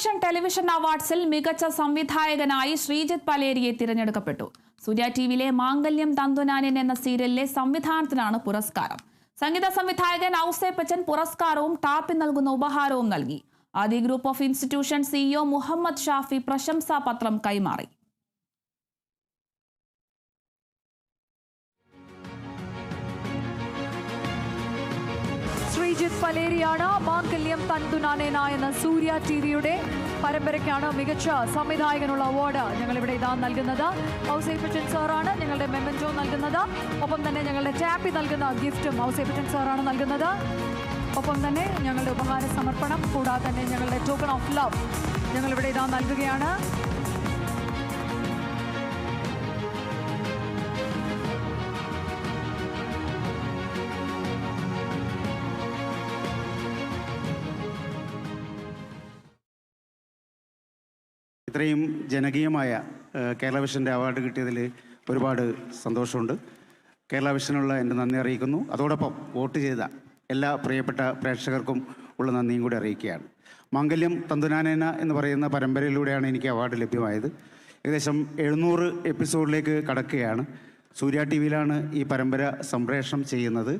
Keralavision television അവാർഡ്സിൽ മികച്ച സംവിധായകനായി ശ്രീജിത്ത് പലേരിയെ തിരഞ്ഞെടുക്കപ്പെട്ടു. സൂര്യ ടിവിയിലെ മാംഗല്യം തന്തുനാനൻ എന്ന സീരിയലിലെ സംവിധാനത്തിനാണ് പുരസ്കാരം. സംഗീത സംവിധായകൻ ഔസേപ്പച്ചൻ പുരസ്കാരവും ടാപ്പി നൽകുന്ന ഉപഹാരവും നൽകി. Aadi group of institution CEO Muhammad Shafi പ്രശംസാപത്രം കൈമാറി. ശ്രീജിത്ത് പലേരിയാണ് മാംഗല്യം തന്തുനാനേന എന്ന സൂര്യ ടിവിയുടെ പരമ്പരയ്ക്കാണ് മികച്ച സംവിധായകനുള്ള അവാർഡ് ഞങ്ങളിവിടെ ഇതാ നൽകുന്നത്. ഔസേപ്പച്ചൻ സാറാണ് ഞങ്ങളുടെ മെമൻറ്റോ നൽകുന്നത്. ഒപ്പം തന്നെ ഞങ്ങളുടെ ടാപ്പി നൽകുന്ന ഗിഫ്റ്റും ഔസേപ്പച്ചൻ സാറാണ് നൽകുന്നത്. ഒപ്പം തന്നെ ഞങ്ങളുടെ ഉപഹാര സമർപ്പണം കൂടാതെ തന്നെ ഞങ്ങളുടെ ടോക്കൺ ഓഫ് ലവ് ഞങ്ങളിവിടെ ഇതാ നൽകുകയാണ്. ഇത്രയും ജനകീയമായ കേരളവിഷൻ്റെ അവാർഡ് കിട്ടിയതിൽ ഒരുപാട് സന്തോഷമുണ്ട്. കേരളവിഷനുള്ള എൻ്റെ നന്ദി അറിയിക്കുന്നു. അതോടൊപ്പം വോട്ട് ചെയ്ത എല്ലാ പ്രിയപ്പെട്ട പ്രേക്ഷകർക്കും ഉള്ള നന്ദിയും കൂടി അറിയിക്കുകയാണ്. മാംഗല്യം തന്തുനാനേന എന്ന് പറയുന്ന പരമ്പരയിലൂടെയാണ് എനിക്ക് അവാർഡ് ലഭ്യമായത്. ഏകദേശം 700 എപ്പിസോഡിലേക്ക് കടക്കുകയാണ്. സൂര്യ ടി വിയിലാണ് ഈ പരമ്പര സംപ്രേഷണം ചെയ്യുന്നത്.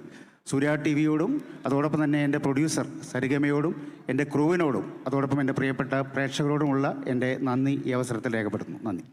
സൂര്യ ടി വിയോടും അതോടൊപ്പം തന്നെ എൻ്റെ പ്രൊഡ്യൂസർ സരിഗമയോടും എൻ്റെ ക്രൂവിനോടും അതോടൊപ്പം എൻ്റെ പ്രിയപ്പെട്ട പ്രേക്ഷകരോടുമുള്ള എൻ്റെ നന്ദി ഈ അവസരത്തിൽ രേഖപ്പെടുത്തുന്നു. നന്ദി.